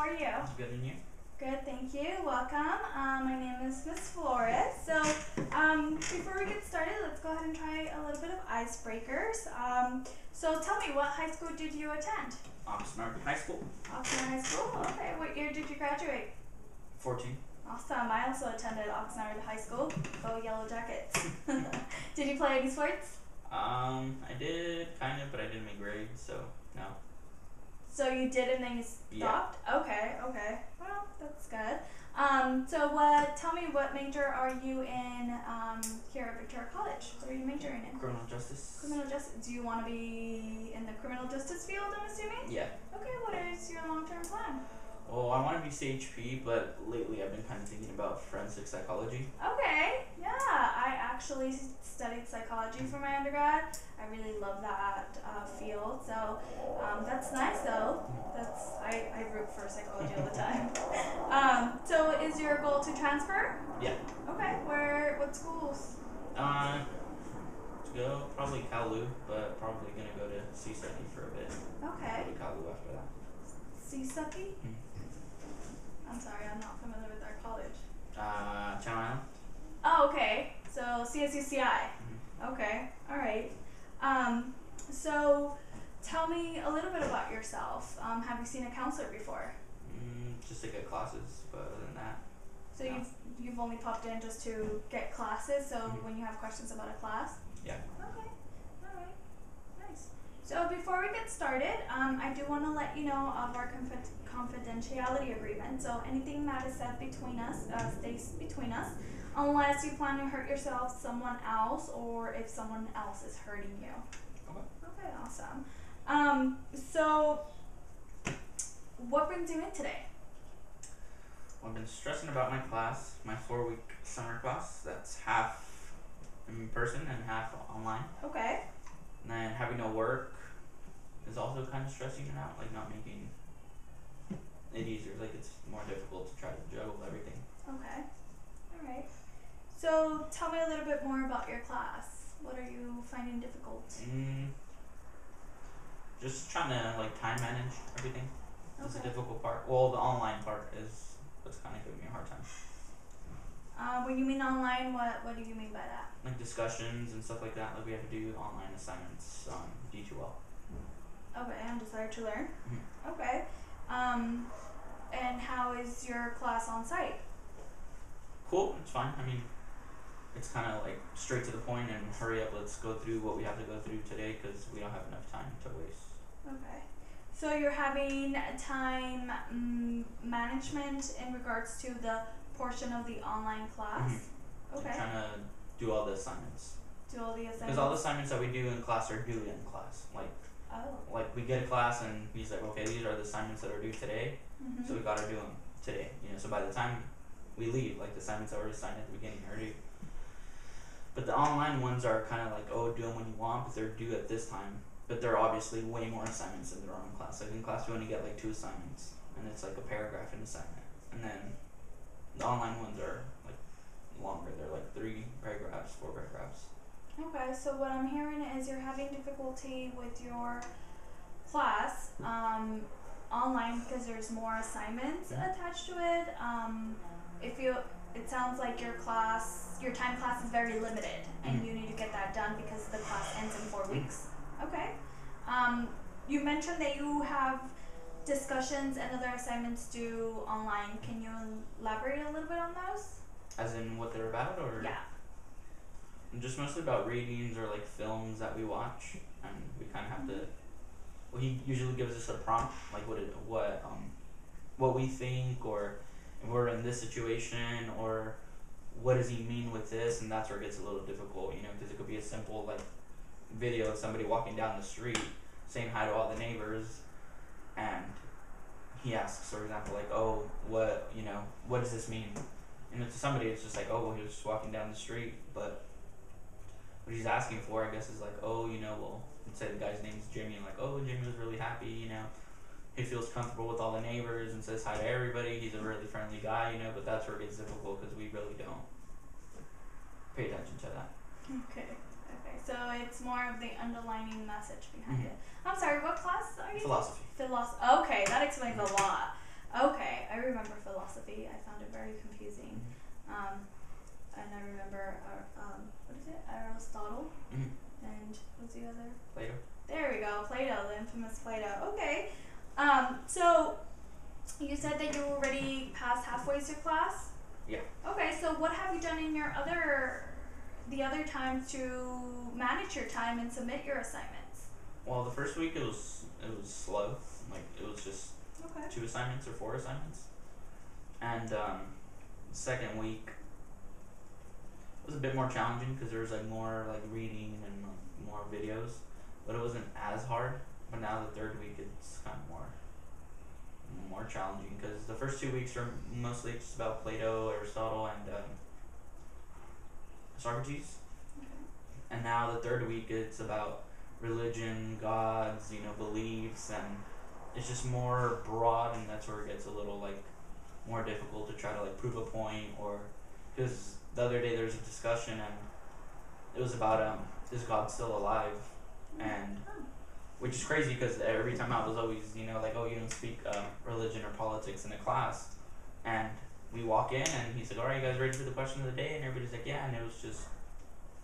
How are you? Good, and you? Good, thank you. Welcome. My name is Miss Flores. So, before we get started, let's go ahead and try a little bit of icebreakers. So tell me, what high school did you attend? Oxnard High School. Oxnard High School? Okay. What year did you graduate? 14. Awesome. I also attended Oxnard High School. Go Yellow Jackets. Did you play any sports? I did, kind of, but I didn't make grades, so no. So you did and then you stopped? Yeah. Okay. Well, that's good. Tell me, what major are you in here at Victoria College? What are you majoring in? Criminal justice. Criminal justice. Do you want to be in the criminal justice field, I'm assuming? Yeah. Okay, what is your long-term plan? Well, I want to be CHP, but lately I've been kind of thinking about forensic psychology. Okay, yeah. I actually studied psychology for my undergrad. I really love that field. So that's nice, though. I root for psychology all the time. So is your goal to transfer? Yeah. Okay. What schools? To go probably Kalu, but probably gonna go to CED for a bit. Okay. Probably Kalu after that. CED? I'm sorry, I'm not familiar with our college. Channel Island. Oh, okay. So CSUCI. Okay. All right. So tell me a little bit about yourself. Have you seen a counselor before? Just to get classes, but other than that. So no. you've only popped in just to get classes. So when you have questions about a class. Yeah. Okay. All right. Nice. So before we get started, I do want to let you know of our confidentiality agreement. So anything that is said between us stays between us, unless you plan to hurt yourself, someone else, or if someone else is hurting you. Okay. Okay, awesome. So what brings you in today? Well, I've been stressing about my class, my 4-week summer class. That's half in person and half online. Okay. And then having to work is also kind of stressing it out, like not making it easier. Like it's more difficult to try to juggle everything. Okay. All right. So tell me a little bit more about your class. What are you finding difficult? Just trying to time manage everything. It's a Okay. difficult part. Well, the online part is what's kind of giving me a hard time. When you mean online, what do you mean by that? Like discussions and stuff like that. Like we have to do online assignments on D2L. Okay, I'm Desire to Learn. Okay. And how is your class on site? Cool, it's fine. I mean, it's kind of like straight to the point and hurry up. Let's go through what we have to go through today because we don't have enough time to waste. Okay. So you're having time management in regards to the portion of the online class? Okay. I'm trying to do all the assignments. Do all the assignments? Because all the assignments that we do in class are due in class. Like we get a class and he's like, okay, these are the assignments that are due today, so we gotta do them today. So by the time we leave, like the assignments that were assigned at the beginning are due. But the online ones are kind of like, oh, do them when you want, but they're due at this time. But they're obviously way more assignments than there are in class. Like in class, you only get like 2 assignments, and it's like a paragraph an assignment. And then the online ones are like longer. They're like 3 paragraphs, 4 paragraphs. Okay, so what I'm hearing is you're having difficulty with your class online because there's more assignments attached to it. It sounds like your time class is very limited, and you need to get that done because the class ends in 4 weeks. Okay. You mentioned that you have discussions and other assignments due online. Can you elaborate a little bit on those? As in what they're about, or? Yeah. Just mostly about readings or like films that we watch, and we kind of have to. Well, he usually gives us a prompt, like what we think, or if we're in this situation, or what does he mean with this, and that's where it gets a little difficult, because it could be a simple like video of somebody walking down the street saying hi to all the neighbors, and he asks, for example, like, oh, what does this mean? And to somebody, it's just like, oh, well, he was just walking down the street, but what he's asking for, I guess, is like, oh, well, let's say the guy's name's Jimmy, and like, oh, Jimmy was really happy, he feels comfortable with all the neighbors and says hi to everybody. He's a really friendly guy, but that's where it gets difficult because we really don't pay attention to that. Okay. So it's more of the underlining message behind it. I'm sorry, what class are you? Philosophy. Okay, that explains a lot. Okay, I remember philosophy. I found it very confusing. And I remember, what is it? Aristotle. Mm-hmm. And what's the other? Plato. There we go, Plato, the infamous Plato. Okay. So you said that you already passed halfway through class? Yeah. Okay, so what have you done in the other times to manage your time and submit your assignments? Well, the first week it was slow. Like it was just Okay. 2 assignments or 4 assignments, and second week was a bit more challenging because there was like more like reading and like more videos, but it wasn't as hard. But now the third week it's kind of more challenging because the first 2 weeks are mostly just about Plato, Aristotle, and Socrates, Okay. and now the third week it's about religion, gods, beliefs, and it's just more broad, and that's where it gets a little like more difficult to try to like prove a point, or because the other day there was a discussion and it was about is God still alive, and Oh. which is crazy because every time I was always like, oh, you don't speak religion or politics in a class, and we walk in and he's like, all right, you guys ready for the question of the day? And everybody's like, yeah, and it was just,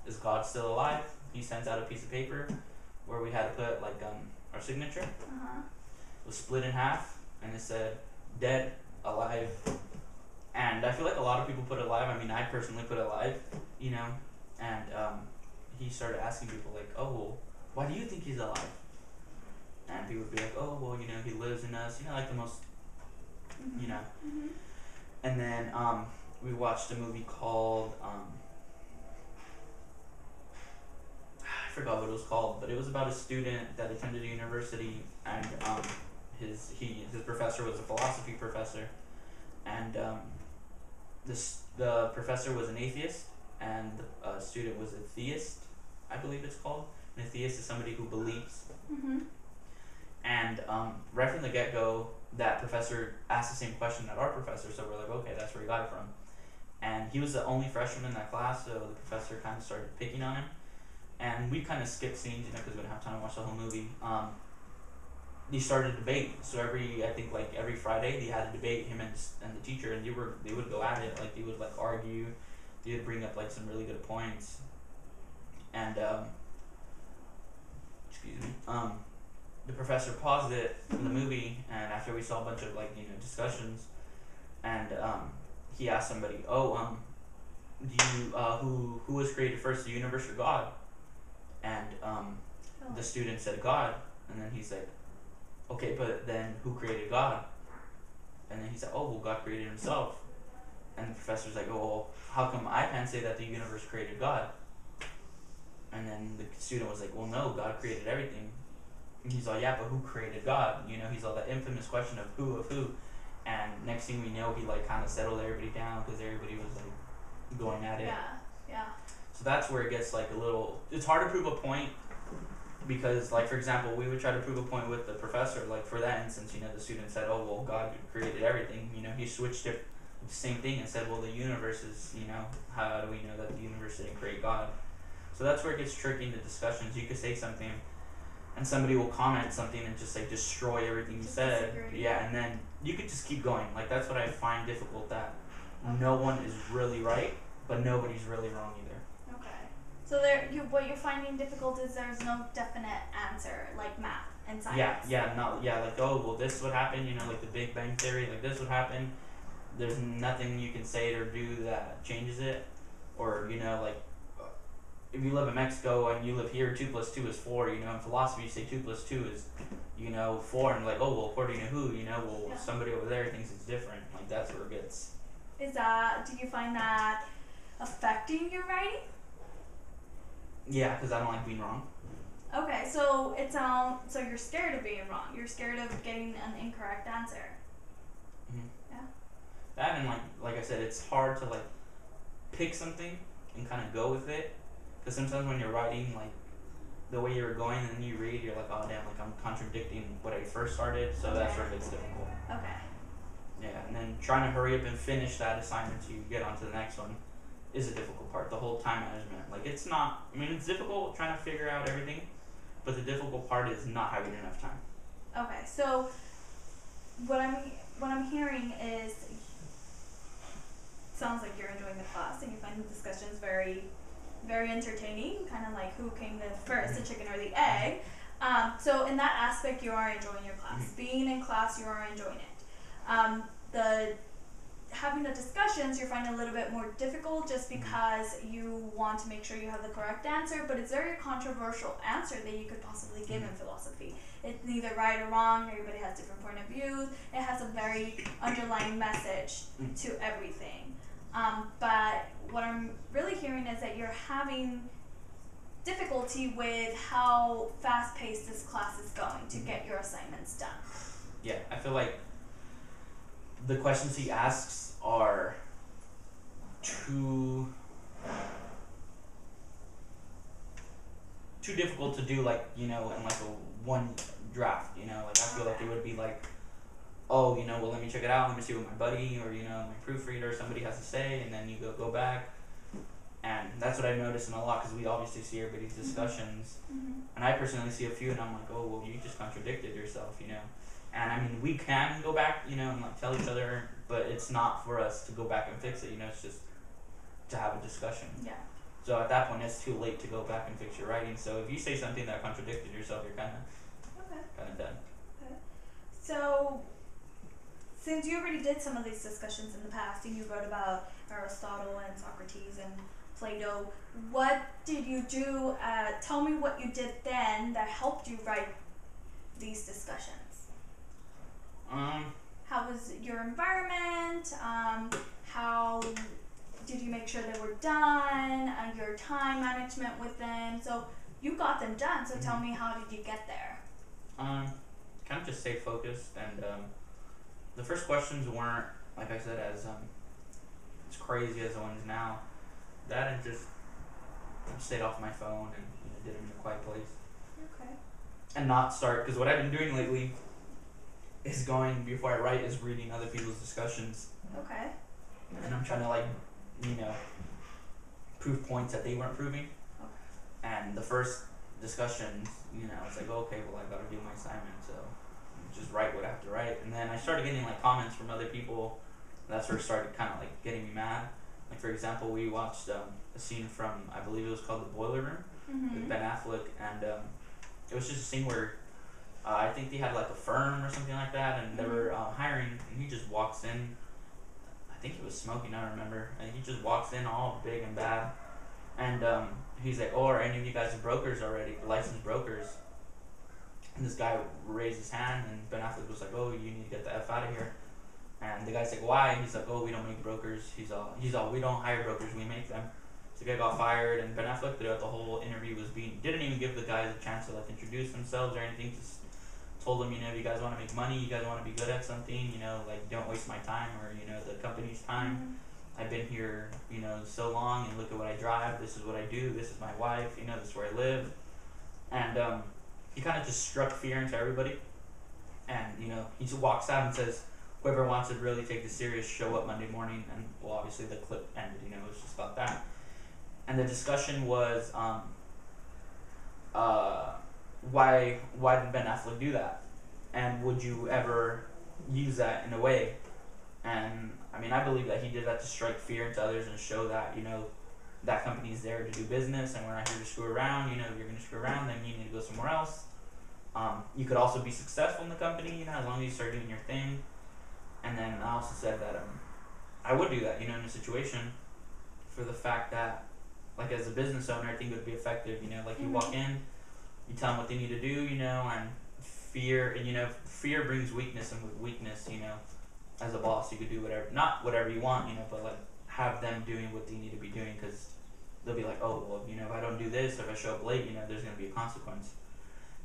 is God still alive? He sends out a piece of paper where we had to put like our signature. Uh-huh. It was split in half and it said dead, alive, and I feel like a lot of people put alive. I mean, I personally put alive, and he started asking people like, oh, well, why do you think he's alive? And people would be like, oh, well, he lives in us, like the most, Mm-hmm. Mm-hmm. and then we watched a movie called I forgot what it was called, but it was about a student that attended a university, and his professor was a philosophy professor, and the professor was an atheist, and the student was a theist, I believe it's called. And a theist is somebody who believes. Mm-hmm. And right from the get-go, that professor asked the same question that our professor, so we're like, okay, that's where he got it from. And he was the only freshman in that class, so the professor kind of started picking on him. And we kind of skipped scenes, because we didn't have time to watch the whole movie. He started a debate. So every Friday, they had a debate, him and the teacher, and they would go at it. Like, they would, like, argue. They would bring up, like, some really good points. And, excuse me, the professor paused it in the movie, and after we saw a bunch of, like, discussions, and, he asked somebody, do you, who was created first, the universe or God? And, the student said God, and then he's like, okay, but then who created God? And then he said, oh, well, God created himself. And the professor's like, oh, well, how come I can't say that the universe created God? And then the student was like, well, no, God created everything. And he's all, yeah, but who created God? He's all that infamous question of who. And next thing we know, he, like, kind of settled everybody down because everybody was, like, going at it. Yeah. So that's where it gets, like, a little, it's hard to prove a point because, like, for example, we would try to prove a point with the professor. Like, for that instance, the student said, oh, well, God created everything. He switched it, the same thing, and said, well, the universe is, how do we know that the universe didn't create God? So that's where it gets tricky in the discussions. You could say something, and somebody will comment something and just, like, destroy everything you said. Disagree. Yeah, and then you could just keep going. Like, that's what I find difficult, that no one is really right, but nobody's really wrong either. Okay. So what you're finding difficult is there's no definite answer, like math and science. Like, oh, well, this would happen, like the Big Bang Theory, like this would happen. There's nothing you can say or do that changes it. Or, like, if you live in Mexico and you live here, 2 plus 2 is 4, in philosophy you say 2 plus 2 is, 4, and like, oh, well, according to who, Yeah. somebody over there thinks it's different. Like, that's where it gets. Do you find that affecting your writing? Yeah, because I don't like being wrong. Okay, so so you're scared of being wrong. You're scared of getting an incorrect answer. Mm-hmm. Yeah. That, and like I said, it's hard to, like, pick something and kind of go with it. Because sometimes when you're writing, like, the way you're going and then you read, you're like, oh, damn, like, I'm contradicting what I first started. So that's where it gets difficult. Okay. Yeah, and then trying to hurry up and finish that assignment so you get on to the next one is a difficult part. The whole time management. Like, it's not, it's difficult trying to figure out everything, but the difficult part is not having enough time. Okay, so what I'm what I'm hearing is, sounds like you're enjoying the class and you find the discussions very, very entertaining, kind of like who came the first, the chicken or the egg. So in that aspect, you are enjoying your class. Being in class, you are enjoying it. The having the discussions, you're finding a little bit more difficult just because you want to make sure you have the correct answer, but it's a very controversial answer that you could possibly give in philosophy. It's neither right or wrong, everybody has different point of views, it has a very underlying message to everything. But what I'm really hearing is that you're having difficulty with how fast-paced this class is going to get your assignments done. Yeah, I feel like the questions he asks are too difficult to do, like, you know, in like a one draft, you know, like I feel like it would be like, oh, you know, well, let me check it out, let me see what my buddy or, you know, my proofreader or somebody has to say, and then you go back. And that's what I noticed in a lot, because we obviously see everybody's discussions, and I personally see a few, and I'm like, oh, well, you just contradicted yourself, you know. And I mean, we can go back, you know, and like tell each other, but it's not for us to go back and fix it, you know, it's just to have a discussion. Yeah. So at that point, it's too late to go back and fix your writing. So if you say something that contradicted yourself, you're kind of done. Okay. So, since you already did some of these discussions in the past, and you wrote about Aristotle and Socrates and Plato, what did you do? Tell me what you did then that helped you write these discussions. How was your environment? How did you make sure they were done? Your time management with them. So you got them done. So tell me, how did you get there? Kind of just stay focused, and the first questions weren't, like I said, as crazy as the ones now. That, and just stayed off my phone and, you know, did it in a quiet place. Okay. And not start, because what I've been doing lately is going, before I write, is reading other people's discussions. Okay. And I'm trying to, like, you know, prove points that they weren't proving. Okay. And the first discussion, you know, it's like, okay, well, I gotta do my assignment, so just write what I have to write. And then I started getting, like, comments from other people. That's where it started kind of, like, getting me mad. Like, for example, we watched a scene from, I believe it was called The Boiler Room, with Ben Affleck, and it was just a scene where I think they had like a firm or something like that, and they were hiring, and he just walks in. I think he was smoking, I don't remember, and he just walks in all big and bad, and he's like, oh, are any of you guys brokers already, licensed brokers? And this guy raised his hand, and Ben Affleck was like, oh, you need to get the F out of here. And the guy's like, why? And he's like, oh, we don't make brokers. He's all, we don't hire brokers, we make them. So the guy got fired, and Ben Affleck throughout the whole interview didn't even give the guys a chance to like introduce themselves or anything. Just told them, you know, you guys want to make money, you guys want to be good at something, you know, like, don't waste my time or, you know, the company's time. I've been here, you know, so long, and look at what I drive, this is what I do, this is my wife, you know, this is where I live. And he kind of just struck fear into everybody. And, you know, he just walks out and says, whoever wants to really take this serious, show up Monday morning. And, well, obviously the clip ended, you know, it was just about that. And the discussion was, why did Ben Affleck do that? And would you ever use that in a way? And, I mean, I believe that he did that to strike fear into others and show that, you know, that company's there to do business, and we're not here to screw around. You know, if you're going to screw around, then you need to go somewhere else. You could also be successful in the company, you know, as long as you start doing your thing. And then I also said that I would do that, you know, in a situation, for the fact that, like, as a business owner, I think it would be effective, you know, like, you walk in, you tell them what they need to do, you know, and fear brings weakness, and with weakness, you know, as a boss, you could do whatever, not whatever you want, you know, but, like, have them doing what they need to be doing, because they'll be like, oh, well, you know, if I don't do this, or if I show up late, you know, there's going to be a consequence.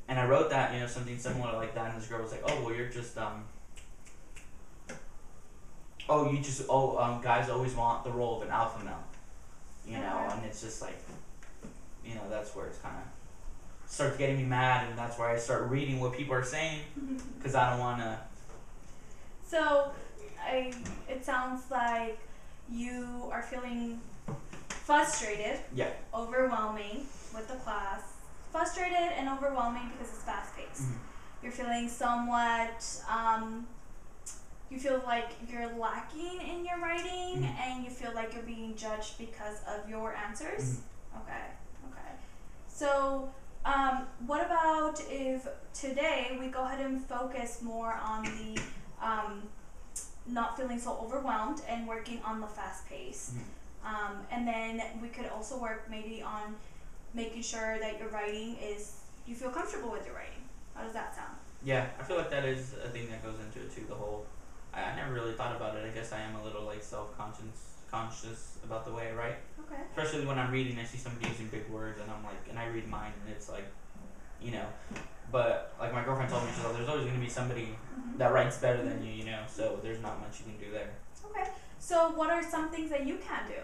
And I wrote that, you know, something similar like that, and this girl was like, oh, well, you're just, guys always want the role of an alpha male, you know, and it's just like, you know, that's where it's kind of starts getting me mad, and that's where I start reading what people are saying, because I don't want to. So, it sounds like you are feeling frustrated, overwhelming with the class, frustrated and overwhelming because it's fast-paced. You're feeling somewhat, you feel like you're lacking in your writing and you feel like you're being judged because of your answers? Okay. So, what about if today we go ahead and focus more on the not feeling so overwhelmed and working on the fast pace? And then we could also work maybe on making sure that your writing you feel comfortable with your writing. How does that sound? Yeah, I feel like that is a thing that goes into it too. The whole, I never really thought about it. I guess I am a little like conscious about the way I write. Okay. Especially when I'm reading, I see somebody using big words, and I'm like, and I read mine, and it's like, But like my girlfriend told me, she's like, there's always going to be somebody that writes better than you, So there's not much you can do there. Okay. So what are some things that you can do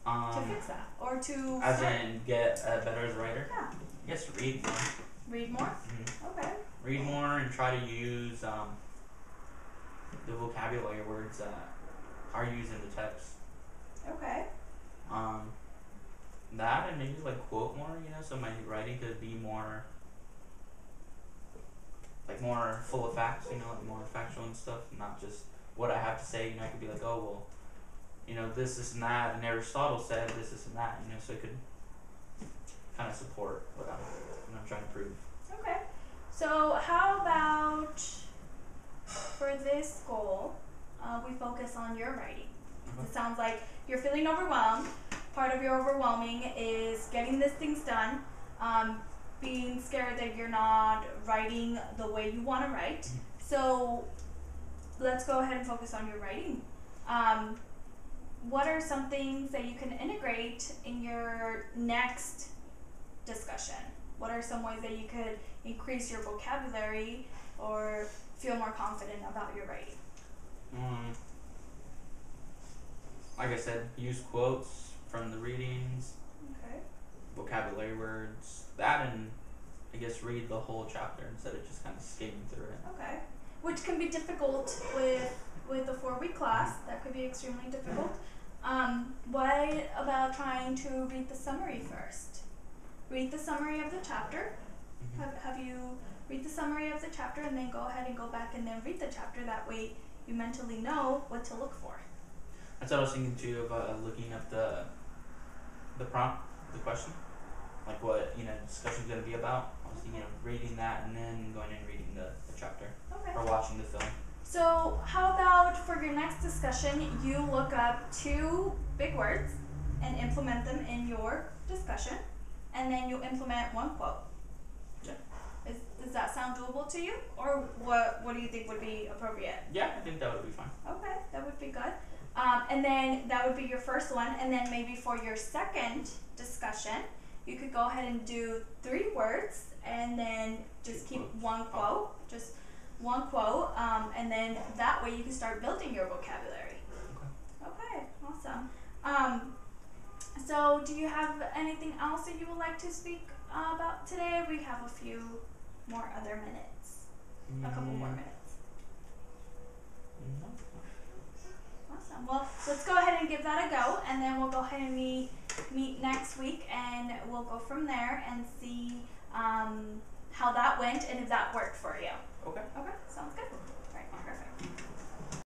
to fix that, or to as in get better as a writer? Yeah. I guess read more. Read more. Okay. Read more and try to use the vocabulary words that are used in the text. Okay. That and maybe like quote more, so my writing could be more full of facts, like more factual and stuff, not just what I have to say. I could be like, oh well, this and that, and Aristotle said this and that, so it could kind of support what I'm trying to prove. Okay. So how about for this goal, we focus on your writing? It sounds like you're feeling overwhelmed. Part of your overwhelming is getting these things done, being scared that you're not writing the way you want to write. So let's go ahead and focus on your writing. What are some things that you can integrate in your next discussion? What are some ways that you could increase your vocabulary or feel more confident about your writing? Like I said, use quotes from the readings, Okay. vocabulary words, that, and I guess read the whole chapter instead of just kind of skimming through it. Okay. Which can be difficult with a 4-week class. That could be extremely difficult. What about trying to read the summary first? Read the summary of the chapter. Have you read the summary of the chapter and then go ahead and go back and then read the chapter. That way you mentally know what to look for. That's what I was thinking too, of looking up the prompt, the question, like what discussion's going to be about. I was thinking of reading that and then going and reading the chapter. Okay. Or watching the film. So how about for your next discussion, you look up 2 big words and implement them in your discussion, and then you implement 1 quote. Yeah. Does that sound doable to you, or what do you think would be appropriate? Yeah, I think that would be fine. Okay, that would be good. And then that would be your first one, and then maybe for your second discussion, you could go ahead and do 3 words, and then just keep 1 quote, just 1 quote, and then that way you can start building your vocabulary. Okay, awesome. So do you have anything else that you would like to speak about today? We have a few more other minutes, a couple more minutes. Awesome. Well, let's go ahead and give that a go, and then we'll go ahead and meet next week, and we'll go from there and see how that went and if that worked for you. Okay. Okay, sounds good.